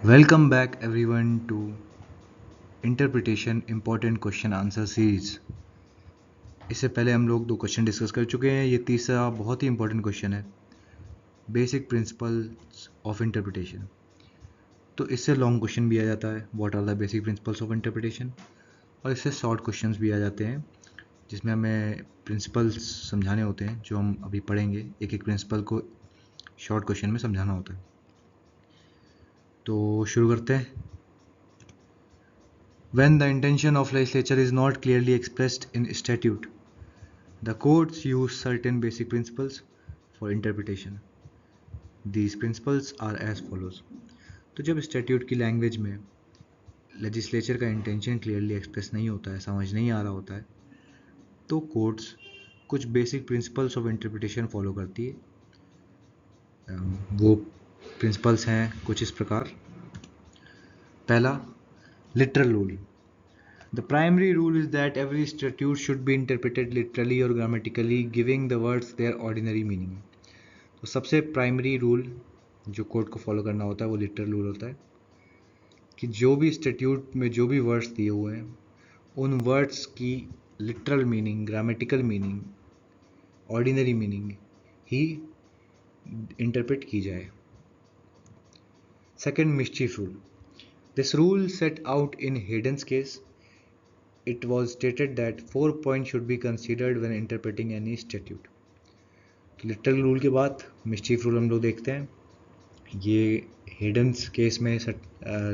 Welcome back everyone to Interpretation Important Question Answer Series। इससे पहले हम लोग 2 क्वेश्चन डिस्कस कर चुके हैं। ये तीसरा बहुत ही इंपॉर्टेंट क्वेश्चन है, बेसिक प्रिंसिपल्स ऑफ इंटरप्रिटेशन। तो इससे लॉन्ग क्वेश्चन भी आ जाता है, what are the basic principles of interpretation, और इससे शॉर्ट क्वेश्चंस भी आ जाते हैं जिसमें हमें प्रिंसिपल्स समझाने होते हैं, जो हम अभी पढ़ेंगे। एक एक प्रिंसिपल को शॉर्ट क्वेश्चन में समझाना होता है। तो शुरू करते हैं। When the intention of legislature is not clearly expressed in statute, the courts use certain basic principles for interpretation. These principles are as follows. तो जब स्टैट्यूट की लैंग्वेज में लेजिस्लेचर का इंटेंशन क्लियरली एक्सप्रेस नहीं होता है, समझ नहीं आ रहा होता है, तो कोर्ट्स कुछ basic principles of interpretation follow करती है। वो प्रिंसिपल्स हैं कुछ इस प्रकार। पहला, literal rule. The primary rule is that every statute should be interpreted literally or grammatically, giving the words their ordinary meaning. तो सबसे प्राइमरी रूल जो कोर्ट को फॉलो करना होता है वो लिटरल रूल होता है कि जो भी स्टैट्यूट में जो भी वर्ड्स दिए हुए हैं उन वर्ड्स की literal meaning, grammatical meaning, ordinary meaning ही इंटरप्रेट की जाए। Second, mischief rule. This rule set out in Heydon's case. It was stated that 4 points should be considered when interpreting any statute. तो literal rule के बाद mischief rule हम लोग देखते हैं। ये हेडन्स केस में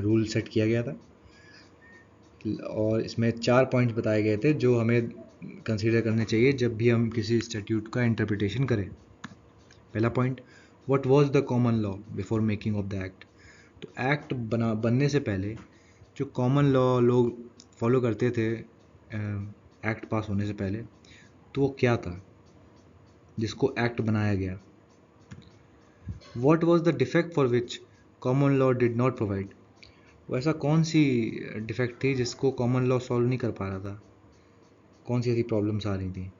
रूल सेट किया गया था और इसमें 4 पॉइंट्स बताए गए थे जो हमें कंसीडर करने चाहिए जब भी हम किसी स्टैट्यूट का इंटरप्रिटेशन करें। पहला point, what was the common law before making of the act. तो एक्ट बनने से पहले जो कॉमन लॉ लोग फॉलो करते थे एक्ट पास होने से पहले, तो वो क्या था जिसको एक्ट बनाया गया। What was the defect for which common law did not provide. वैसा कौन सी डिफेक्ट थी जिसको कॉमन लॉ सॉल्व नहीं कर पा रहा था, कौन सी ऐसी प्रॉब्लम्स आ रही थी।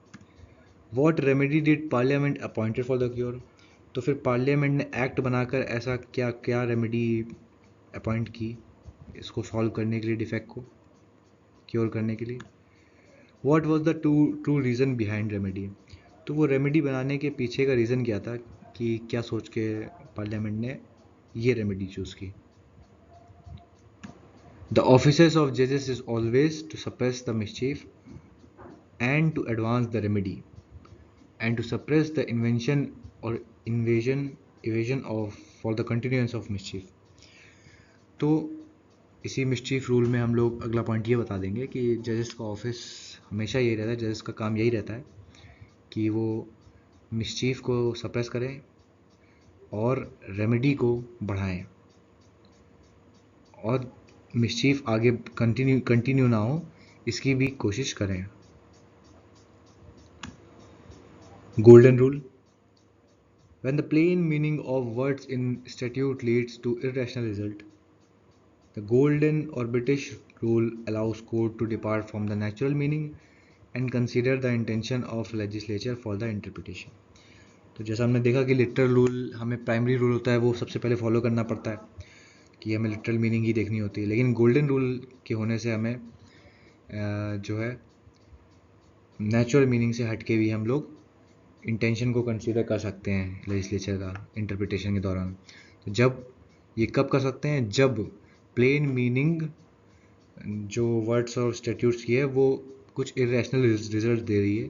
What remedy did parliament appointed for the cure. तो फिर पार्लियामेंट ने एक्ट बनाकर ऐसा क्या क्या रेमेडी अपॉइंट की इसको सॉल्व करने के लिए, डिफेक्ट को क्योर करने के लिए। What was the true reason behind remedy. तो वो रेमेडी बनाने के पीछे का रीज़न क्या था कि क्या सोच के पार्लियामेंट ने ये रेमेडी चूज़ की। द ऑफिसेस ऑफ जजेस is always to suppress the mischief and to advance the remedy and to suppress the invention और evasion of for the continuance of mischief. तो इसी मिसचीफ रूल में हम लोग अगला पॉइंट ये बता देंगे कि जजेस का ऑफिस हमेशा यही रहता है, जजेस का काम यही रहता है कि वो मिसचीफ को सप्रेस करें और रेमेडी को बढ़ाएं और मिसचीफ आगे कंटिन्यू ना हो इसकी भी कोशिश करें। Golden rule. When the plain meaning of words in statute leads to irrational result, the golden or British rule allows court to depart from the natural meaning and consider the intention of legislature for the interpretation. तो जैसा हमने देखा कि literal rule हमें primary rule होता है, वो सबसे पहले फॉलो करना पड़ता है कि हमें लिटरल मीनिंग ही देखनी होती है। लेकिन गोल्डन रूल के होने से हमें जो है नेचुरल मीनिंग से हट के भी हम लोग इंटेंशन को कंसीडर कर सकते हैं लेजिस्लेचर का इंटरप्रिटेशन के दौरान। तो जब ये कब कर सकते हैं, जब प्लेन मीनिंग जो वर्ड्स और स्टैट्यूट्स की है वो कुछ इरेशनल रिजल्ट दे रही है।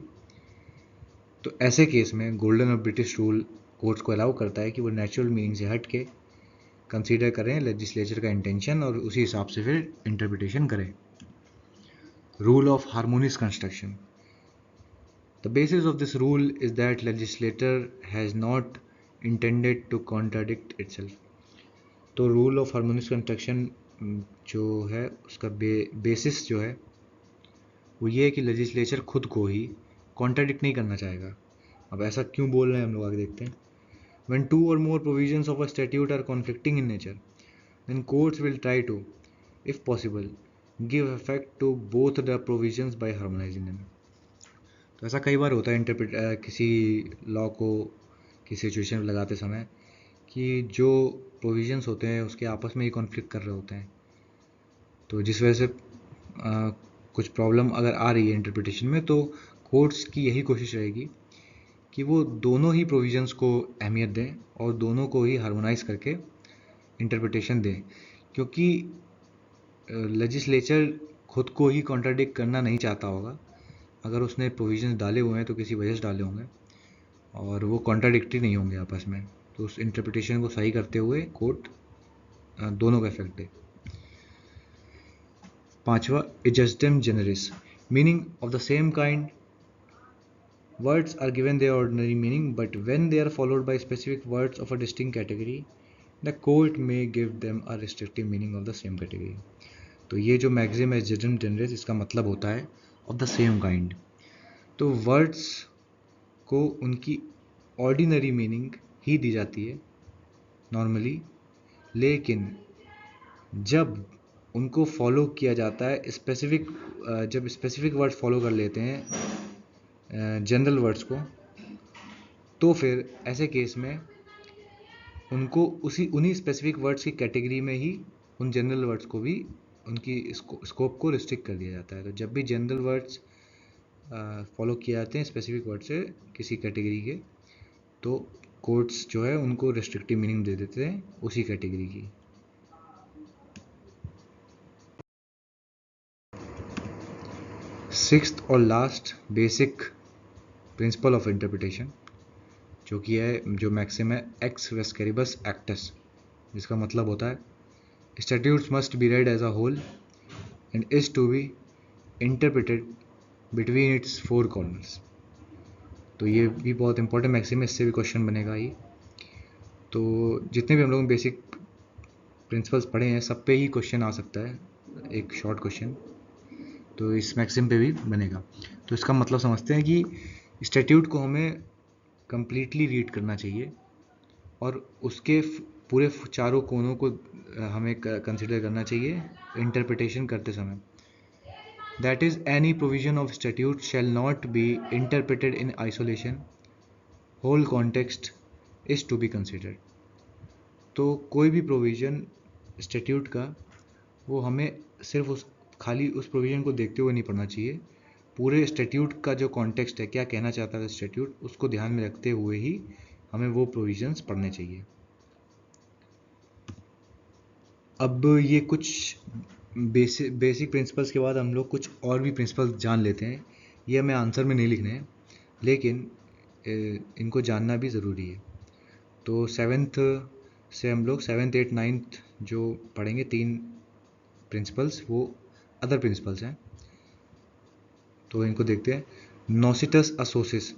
तो ऐसे केस में golden or British rule courts को अलाउ करता है कि वो नेचुरल मीनिंग से हट के कंसीडर करें लेजिस्लेचर का इंटेंशन और उसी हिसाब से फिर इंटरप्रिटेशन करें। Rule of harmonious construction. The basis of this rule is that legislator has not intended to contradict itself. तो रूल ऑफ हार्मोनियस कंस्ट्रक्शन जो है उसका बेसिस जो है वो ये है कि लेजिस्लेचर खुद को ही कॉन्ट्राडिक्ट नहीं करना चाहेगा। अब ऐसा क्यों बोल रहे हैं हम लोग आगे देखते हैं। When two or more provisions of a statute are conflicting in nature, then courts will try to, if possible, give effect to both the provisions by harmonizing them. तो ऐसा कई बार होता है किसी लॉ को किसी सिचुएशन में लगाते समय कि जो प्रोविजंस होते हैं उसके आपस में ही कॉन्फ्लिक्ट कर रहे होते हैं, तो जिस वजह से कुछ प्रॉब्लम अगर आ रही है इंटरप्रिटेशन में, तो कोर्ट्स की यही कोशिश रहेगी कि वो दोनों ही प्रोविजंस को अहमियत दें और दोनों को ही हार्मोनाइज करके इंटरप्रिटेशन दें, क्योंकि लेजिस्लेचर खुद को ही कॉन्ट्राडिक्ट करना नहीं चाहता होगा। अगर उसने प्रोविजंस डाले हुए हैं तो किसी वजह से डाले होंगे और वो कॉन्ट्राडिक्टरी नहीं होंगे आपस में, तो उस इंटरप्रिटेशन को सही करते हुए कोर्ट दोनों का इफेक्ट दे। पांचवा, इजस्टम जनरिस, meaning of the same kind words are given their ordinary meaning, but when they are followed by specific words of a distinct category, the court may give them a restrictive meaning of the same category. तो ये जो maxim है जजम generous, इसका मतलब होता है of the same kind. तो words को उनकी ऑर्डिनरी मीनिंग ही दी जाती है नॉर्मली, लेकिन जब उनको फॉलो किया जाता है स्पेसिफिक, जब स्पेसिफिक वर्ड्स फॉलो कर लेते हैं जनरल वर्ड्स को, तो फिर ऐसे केस में उनको उन्हीं स्पेसिफिक वर्ड्स की कैटेगरी में ही उन जनरल वर्ड्स को भी उनकी स्कोप को रिस्ट्रिक्ट कर दिया जाता है। तो जब भी जनरल वर्ड्स फॉलो किए जाते हैं स्पेसिफिक वर्ड से किसी कैटेगरी के, तो कोर्ट्स जो है उनको रिस्ट्रिक्टिव मीनिंग दे देते हैं उसी कैटेगरी की। सिक्स्थ और last basic principle of interpretation जो कि है, जो मैक्सिम है, एक्स वेस्केरिबस एक्टस, जिसका मतलब होता है statutes must be read as a whole and is to be interpreted between its four corners. तो ये भी बहुत इंपॉर्टेंट मैक्सिम है, इससे भी क्वेश्चन बनेगा ही। तो जितने भी हम लोग बेसिक प्रिंसिपल्स पढ़े हैं सब पे ही क्वेश्चन आ सकता है, एक शॉर्ट क्वेश्चन, तो इस मैक्सिम पे भी बनेगा। तो इसका मतलब समझते हैं कि स्टैट्यूट को हमें कंप्लीटली रीड करना चाहिए और उसके पूरे चारों कोनों को हमें कंसिडर करना चाहिए इंटरप्रिटेशन करते समय। That is any provision of statute shall not be interpreted in isolation, whole context is to be considered. तो कोई भी प्रोविजन स्टैट्यूट का, वो हमें सिर्फ खाली उस प्रोविजन को देखते हुए नहीं पढ़ना चाहिए, पूरे स्टैट्यूट का जो कॉन्टेक्स्ट है, क्या कहना चाहता है स्टैट्यूट, उसको ध्यान में रखते हुए ही हमें वो प्रोविजंस पढ़ने चाहिए। अब ये कुछ बेसिक प्रिंसिपल्स के बाद हम लोग कुछ और भी प्रिंसिपल्स जान लेते हैं। ये हमें आंसर में नहीं लिखने हैं, लेकिन इनको जानना भी ज़रूरी है। तो सेवन्थ से हम लोग 7th 8th 9th जो पढ़ेंगे 3 प्रिंसिपल्स, वो अदर प्रिंसिपल्स हैं। तो इनको देखते हैं। नोसिटस असोसिस,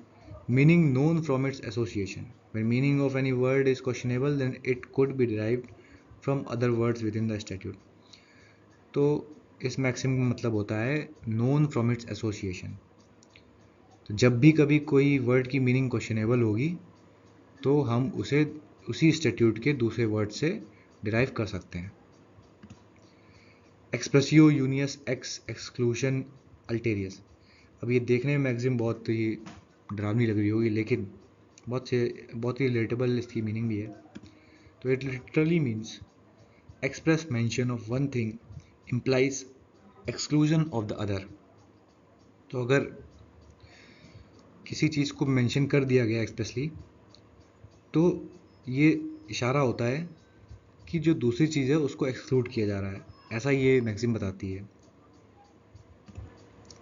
meaning known from its association, when meaning of any word is questionable then it could be derived from other words within the statute. तो इस मैक्सिम का मतलब होता है नोन फ्रॉम इट्स एसोसिएशन। तो जब भी कभी कोई वर्ड की मीनिंग क्वेश्चनेबल होगी तो हम उसे उसी स्टैट्यूट के दूसरे वर्ड से डिराइव कर सकते हैं। एक्सप्रेसियो यूनियस एक्स एक्सक्लूशन अल्टेरियस। अब ये देखने में मैक्सिम बहुत ही डरावनी लग रही होगी, लेकिन बहुत ही रिलेटेबल इसकी मीनिंग भी है। तो it literally means express mention of one thing implies exclusion of the other. तो अगर किसी चीज़ को मेंशन कर दिया गया एक्सप्रेसली, तो ये इशारा होता है कि जो दूसरी चीज़ है उसको एक्सक्लूड किया जा रहा है, ऐसा ये मैक्सिम बताती है।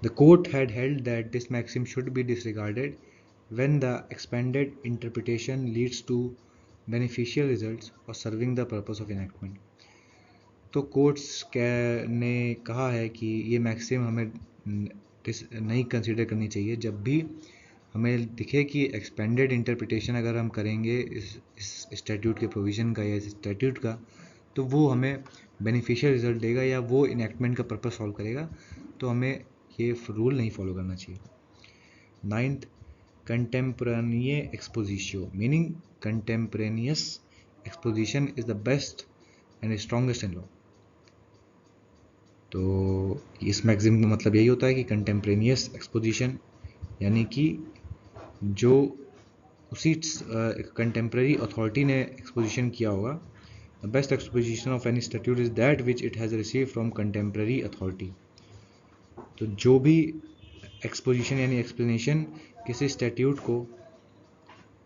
The court had held that this maxim should be disregarded when the expanded interpretation leads to beneficial results or serving the purpose of enactment. तो कोर्ट्स ने कहा है कि ये मैक्सिम हमें नहीं कंसीडर करनी चाहिए जब भी हमें दिखे कि एक्सपेंडेड इंटरप्रिटेशन अगर हम करेंगे इस स्टैट्यूट के प्रोविज़न का या इस स्टैट्यूट का, तो वो हमें बेनिफिशियल रिजल्ट देगा या वो इनैक्टमेंट का पर्पस सॉल्व करेगा, तो हमें ये रूल नहीं फॉलो करना चाहिए। 9th, कंटेम्परेनिये एक्सपोजिशियो, meaning contemporaneous exposition is the best and strongest in law. तो इस मैक्सिम का मतलब यही होता है कि कंटेम्परेनियस एक्सपोजिशन यानी कि जो उसी कंटेम्प्रेरी अथॉरिटी ने एक्सपोजिशन किया होगा the best exposition of any statute is that which it has receive from contemporary authority. तो जो भी एक्सपोजिशन यानी एक्सप्लेनेशन किसी स्टैट्यूट को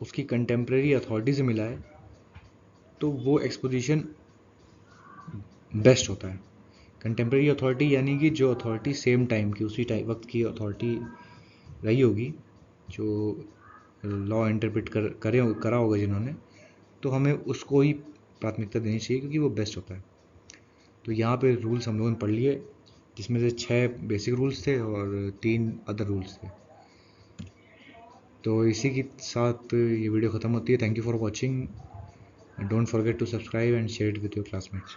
उसकी कंटेम्प्रेरी अथॉरिटी से मिला है तो वो एक्सपोजिशन बेस्ट होता है। कंटेम्प्रेरी अथॉरिटी यानी कि जो अथॉरिटी सेम टाइम की उसी टाइम वक्त की अथॉरिटी रही होगी, जो लॉ इंटरप्रेट करा होगा जिन्होंने, तो हमें उसको ही प्राथमिकता देनी चाहिए क्योंकि वो बेस्ट होता है। तो यहाँ पे रूल्स हम लोगों ने पढ़ लिए, जिसमें से 6 बेसिक रूल्स थे और 3 अदर रूल्स थे। तो इसी के साथ ये वीडियो ख़त्म होती है। Thank you for watching. Don't forget to subscribe and share it with your classmates.